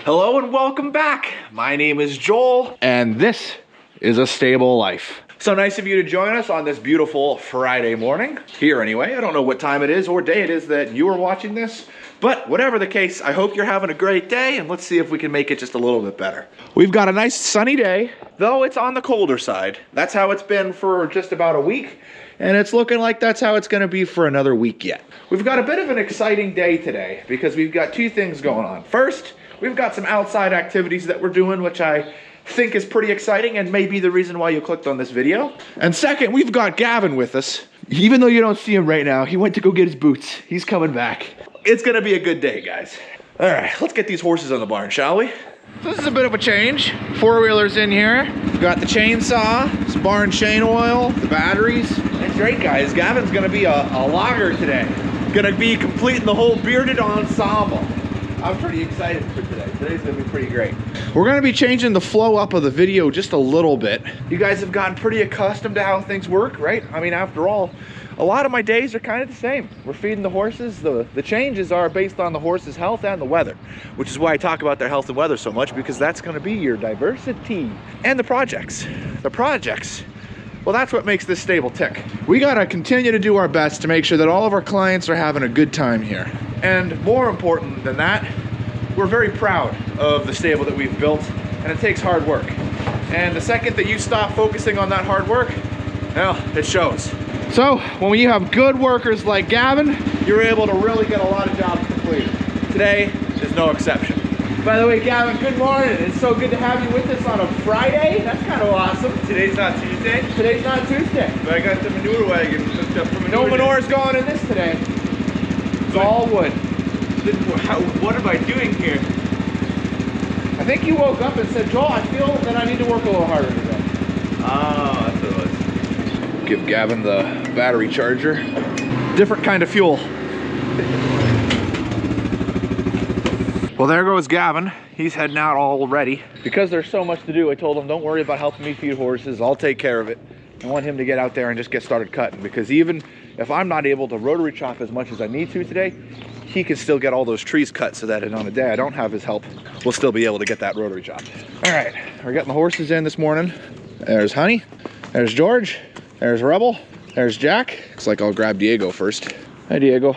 Hello and welcome back. My name is Joel, and this is A Stable Life. So nice of you to join us on this beautiful Friday morning. Here anyway, I don't know what time it is or day it is that you are watching this, but whatever the case, I hope you're having a great day, and let's see if we can make it just a little bit better. We've got a nice sunny day, though it's on the colder side. That's how it's been for just about a week, and it's looking like that's how it's gonna be for another week yet. We've got a bit of an exciting day today because we've got two things going on. First, we've got some outside activities that we're doing, which I think is pretty exciting and may be the reason why you clicked on this video. And second, we've got Gavin with us. Even though you don't see him right now, he went to go get his boots. He's coming back. It's gonna be a good day, guys. All right, let's get these horses on the barn, shall we? This is a bit of a change. Four-wheelers in here. We've got the chainsaw, some barn chain oil, the batteries. It's great, guys. Gavin's gonna be a logger today. Gonna be completing the whole bearded ensemble. I'm pretty excited for today. Today's gonna be pretty great. We're gonna be changing the flow up of the video just a little bit. You guys have gotten pretty accustomed to how things work, right? I mean, after all, a lot of my days are kind of the same. We're feeding the horses. The changes are based on the horse's health and the weather, which is why I talk about their health and weather so much, because that's gonna be your diversity. And the projects. The projects. Well, that's what makes this stable tick. We gotta continue to do our best to make sure that all of our clients are having a good time here. And more important than that, we're very proud of the stable that we've built, and it takes hard work. And the second that you stop focusing on that hard work, well, it shows. So when you have good workers like Gavin, you're able to really get a lot of jobs completed. Today is no exception. By the way, Gavin, good morning. It's so good to have you with us on a Friday. That's kind of awesome. Today's not Tuesday? Today's not Tuesday. But I got the manure wagon hooked up for manure. No manure's going in this today. It's all wood. What am I doing here? I think you woke up and said, Joel, I feel that I need to work a little harder today. Ah, that's what it was. Give Gavin the battery charger. Different kind of fuel. Well, there goes Gavin. He's heading out already. Because there's so much to do, I told him, don't worry about helping me feed horses. I'll take care of it. I want him to get out there and just get started cutting, because even if I'm not able to rotary chop as much as I need to today, he can still get all those trees cut so that on a day I don't have his help, we'll still be able to get that rotary chopped. All right, we're getting the horses in this morning. There's Honey, there's George, there's Rebel, there's Jack. Looks like I'll grab Diego first. Hi, Diego.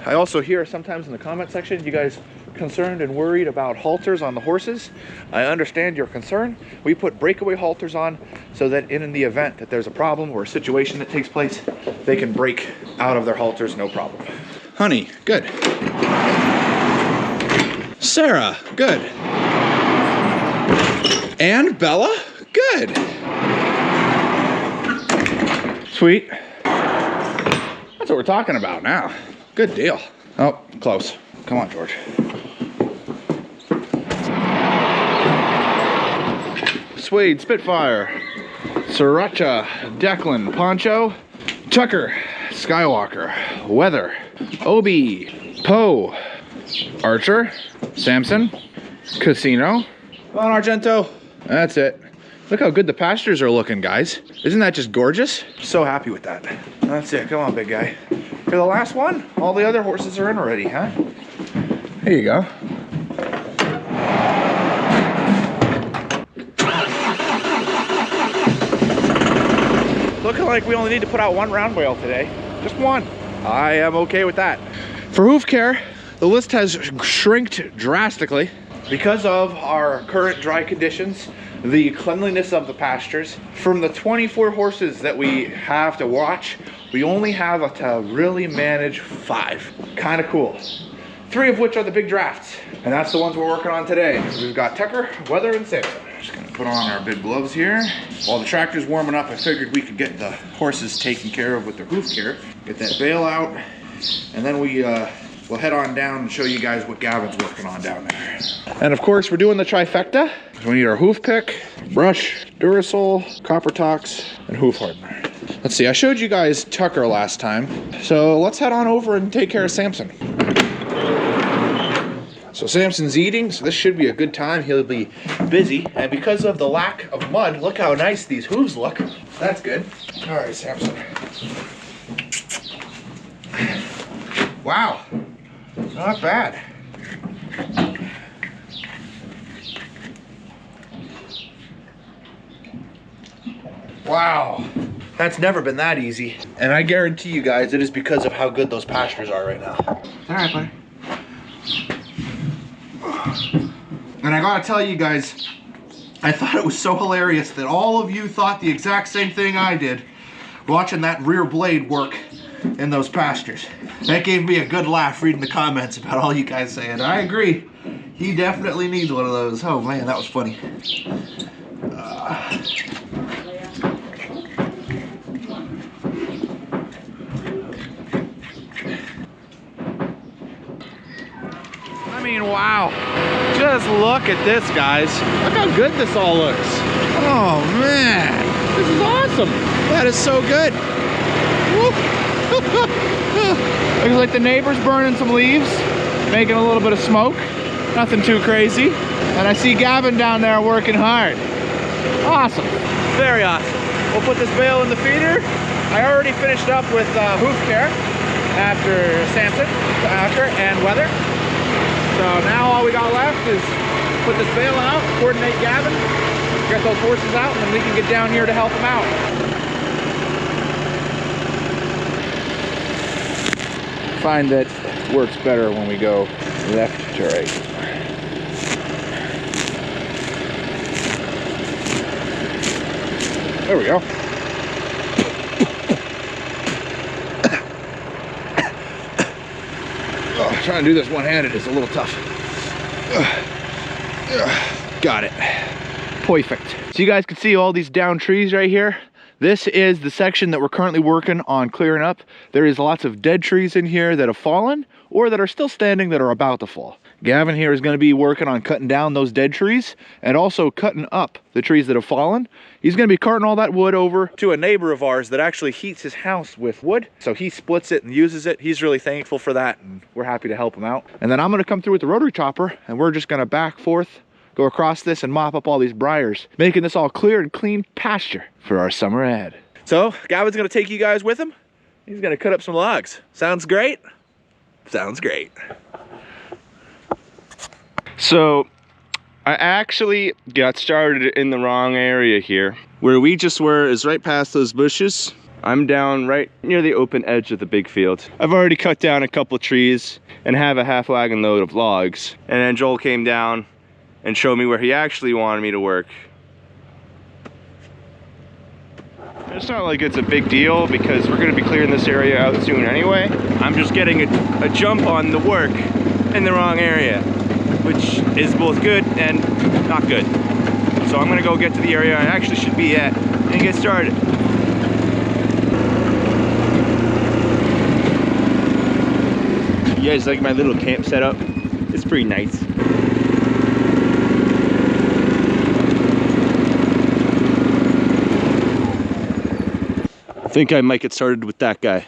I also hear sometimes in the comment section, you guys concerned and worried about halters on the horses. I understand your concern. We put breakaway halters on so that in the event that there's a problem or a situation that takes place, they can break out of their halters, no problem. Honey, good. Sarah, good. And Bella, good. Sweet. That's what we're talking about now. Good deal. Oh, close. Come on, George. Suede, Spitfire, Sriracha, Declan, Poncho, Tucker, Skywalker, Weather, Obi, Poe, Archer, Samson, Casino. Come on, Argento. That's it. Look how good the pastures are looking, guys. Isn't that just gorgeous? So happy with that. That's it. Come on, big guy. You're the last one. All the other horses are in already, huh? Here you go. Looking like we only need to put out one round whale today. Just one. I am okay with that. For hoof care, the list has shrinked drastically because of our current dry conditions, the cleanliness of the pastures. From the 24 horses that we have to watch, we only have to really manage 5. Kind of cool. 3 of which are the big drafts, and that's the ones we're working on today. We've got Tucker, Weather, and Samson. Just gonna put on our big gloves here. While the tractor's warming up, I figured we could get the horses taken care of with their hoof care. Get that bale out, and then we'll head on down and show you guys what Gavin's working on down there. And of course, we're doing the trifecta. We need our hoof pick, brush, Durasol, copper tox, and hoof hardener. Let's see, I showed you guys Tucker last time, so let's head on over and take care of Samson. So Samson's eating, so this should be a good time. He'll be busy, and because of the lack of mud, look how nice these hooves look. That's good. All right, Samson. Wow, not bad. Wow. That's never been that easy. And I guarantee you guys it is because of how good those pastures are right now. All right, buddy. And I gotta tell you guys, I thought it was so hilarious that all of you thought the exact same thing I did watching that rear blade work in those pastures. That gave me a good laugh reading the comments about all you guys saying. I agree. He definitely needs one of those. Oh man, that was funny. I mean, wow. Just look at this, guys. Look how good this all looks. Oh man, this is awesome. That is so good. Looks like the neighbor's burning some leaves, making a little bit of smoke. Nothing too crazy. And I see Gavin down there working hard. Awesome. Very awesome. We'll put this bale in the feeder. I already finished up with hoof care after Samson, and weather. So now all we got left is put this bale out, coordinate Gavin, get those horses out, and then we can get down here to help them out. I find that works better when we go left to right. There we go. Oh, trying to do this one-handed is a little tough. Got it. Perfect. So you guys can see all these down trees right here. This is the section that we're currently working on clearing up. There is lots of dead trees in here that have fallen or that are still standing that are about to fall. Gavin here is going to be working on cutting down those dead trees and also cutting up the trees that have fallen. He's going to be carting all that wood over to a neighbor of ours that actually heats his house with wood. So he splits it and uses it. He's really thankful for that, and we're happy to help him out. And then I'm going to come through with the rotary chopper, and we're just going to back forth, go across this and mop up all these briars, making this all clear and clean pasture for our summer ahead. So Gavin's going to take you guys with him. He's going to cut up some logs. Sounds great? Sounds great. So I actually got started in the wrong area here. Where we just were is right past those bushes. I'm down right near the open edge of the big field. I've already cut down a couple trees and have a half wagon load of logs. And then Joel came down and showed me where he actually wanted me to work. It's not like it's a big deal because we're gonna be clearing this area out soon anyway. I'm just getting a jump on the work in the wrong area, which is both good and not good. So I'm gonna go get to the area I actually should be at and get started. You guys like my little camp setup? It's pretty nice. I think I might get started with that guy.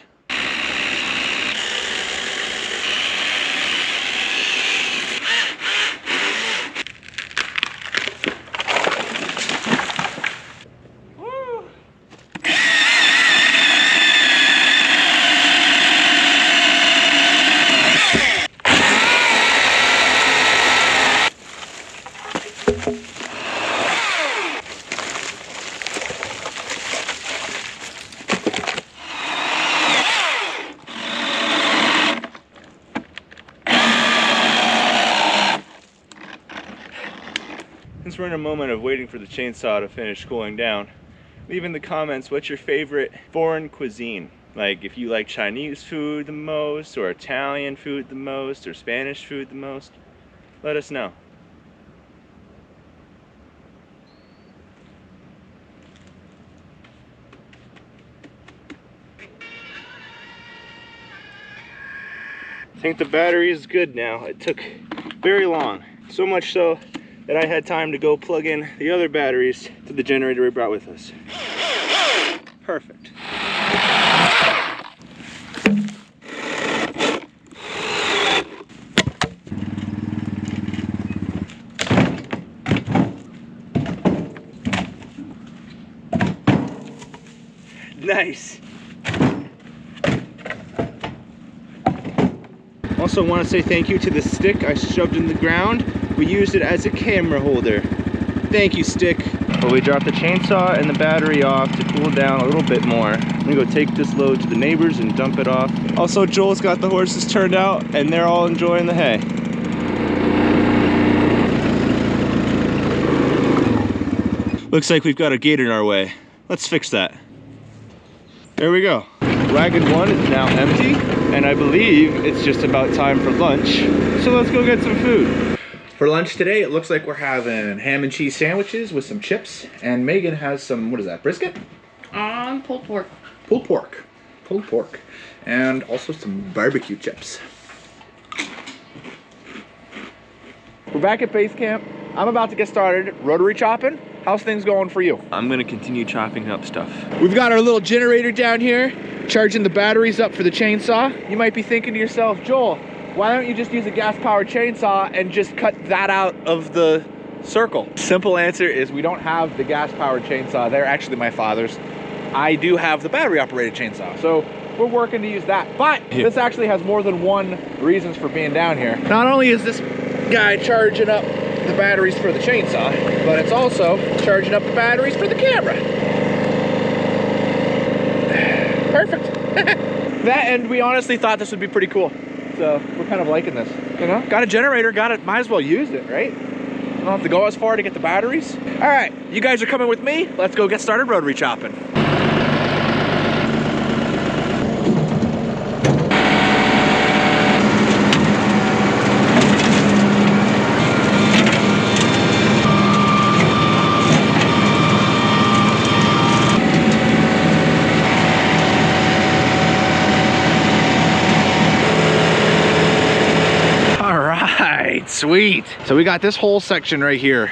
Since we're in a moment of waiting for the chainsaw to finish cooling down, leave in the comments what's your favorite foreign cuisine. Like if you like Chinese food the most, or Italian food the most, or Spanish food the most, let us know. I think the battery is good now. It took very long, so much so that I had time to go plug in the other batteries to the generator we brought with us. Perfect. Nice. Also want to say thank you to the stick I shoved in the ground. We used it as a camera holder. Thank you, stick. Well, we dropped the chainsaw and the battery off to cool down a little bit more. I'm gonna go take this load to the neighbors and dump it off. Also, Joel's got the horses turned out and they're all enjoying the hay. Looks like we've got a gate in our way. Let's fix that. There we go. Wagon 1 is now empty, and I believe it's just about time for lunch. So let's go get some food. For lunch today, it looks like we're having ham and cheese sandwiches with some chips, and Megan has some, what is that, brisket? Pulled pork. Pulled pork. Pulled pork. And also some barbecue chips. We're back at base camp. I'm about to get started rotary chopping. How's things going for you? I'm gonna continue chopping up stuff. We've got our little generator down here, charging the batteries up for the chainsaw. You might be thinking to yourself, Joel, why don't you just use a gas-powered chainsaw and just cut that out of the circle? Simple answer is we don't have the gas-powered chainsaw. They're actually my father's. I do have the battery-operated chainsaw, so we're working to use that. But this actually has more than one reasons for being down here. Not only is this guy charging up the batteries for the chainsaw, but it's also charging up the batteries for the camera. Perfect. That, and we honestly thought this would be pretty cool. So we're kind of liking this, you know? Got a generator, might as well use it, right? Don't have to go as far to get the batteries. All right, you guys are coming with me. Let's go get started rotary chopping. Sweet. So we got this whole section right here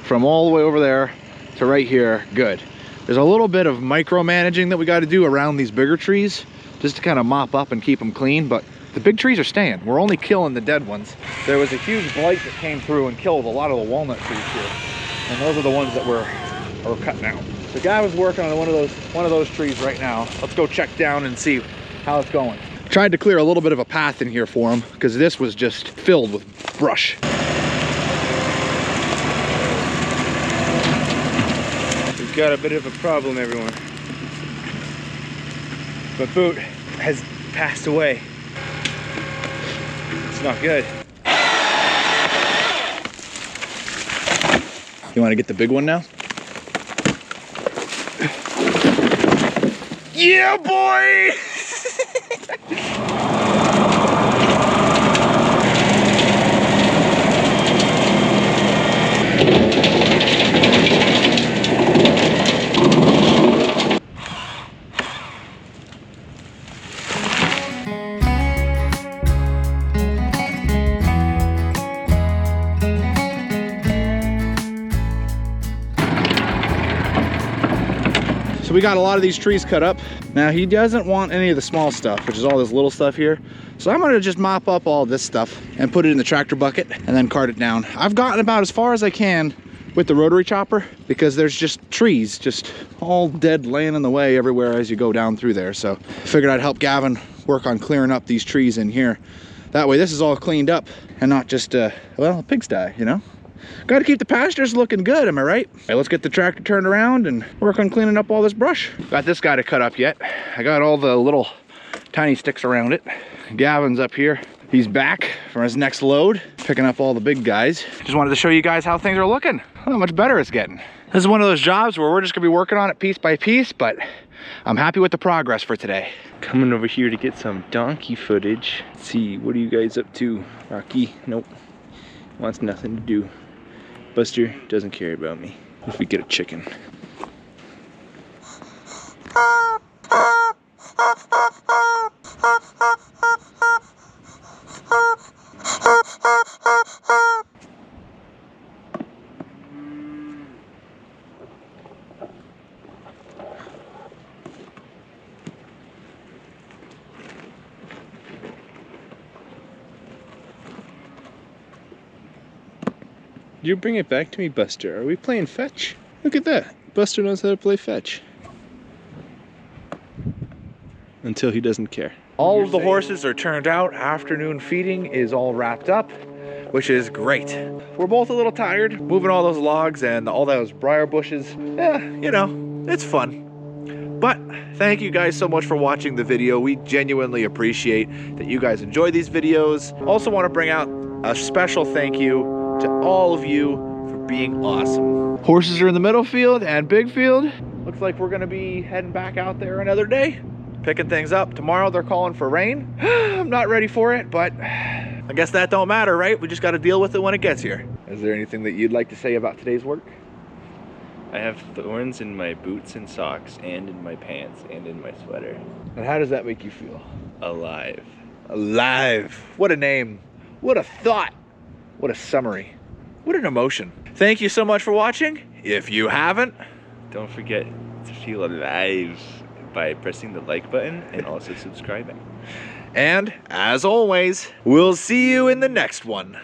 from all the way over there to right here. Good. There's a little bit of micromanaging that we got to do around these bigger trees just to kind of mop up and keep them clean, but the big trees are staying. We're only killing the dead ones. There was a huge blight that came through and killed a lot of the walnut trees here, and those are the ones that we're cutting out. The guy was working on one of those trees right now. Let's go check down and see how it's going. Tried to clear a little bit of a path in here for him because this was just filled with brush. We've got a bit of a problem, everyone. My boot has passed away. It's not good. You want to get the big one now? Yeah, boy! We got a lot of these trees cut up. Now he doesn't want any of the small stuff, which is all this little stuff here. So I'm gonna just mop up all this stuff and put it in the tractor bucket and then cart it down. I've gotten about as far as I can with the rotary chopper because there's just trees just all dead laying in the way everywhere as you go down through there. So I figured I'd help Gavin work on clearing up these trees in here. That way this is all cleaned up and not just well, a pigsty, you know? Got to keep the pastures looking good, am I right? All right, let's get the tractor turned around and work on cleaning up all this brush. Got this guy to cut up yet. I got all the little tiny sticks around it. Gavin's up here. He's back from his next load, picking up all the big guys. Just wanted to show you guys how things are looking, how much better it's getting. This is one of those jobs where we're just gonna be working on it piece by piece, but I'm happy with the progress for today. Coming over here to get some donkey footage. Let's see, what are you guys up to? Rocky? Nope. Wants nothing to do. Buster doesn't care about me. If we get a chicken. You bring it back to me, Buster. Are we playing fetch? Look at that. Buster knows how to play fetch. Until he doesn't care. All of the horses are turned out. Afternoon feeding is all wrapped up. which is great. We're both a little tired, moving all those logs and all those briar bushes. You know, it's fun. But thank you guys so much for watching the video. We genuinely appreciate that you guys enjoy these videos. Also want to bring out a special thank you to all of you for being awesome. Horses are in the middle field and big field. Looks like we're gonna be heading back out there another day, picking things up. Tomorrow they're calling for rain. I'm not ready for it, but I guess that don't matter, right? We just got to deal with it when it gets here. Is there anything that you'd like to say about today's work? I have thorns in my boots and socks, and in my pants, and in my sweater. And how does that make you feel? Alive. Alive. What a name. What a thought. What a summary. What an emotion. Thank you so much for watching. If you haven't, Don't forget to feel alive by pressing the like button and also subscribing. and as always, we'll see you in the next one.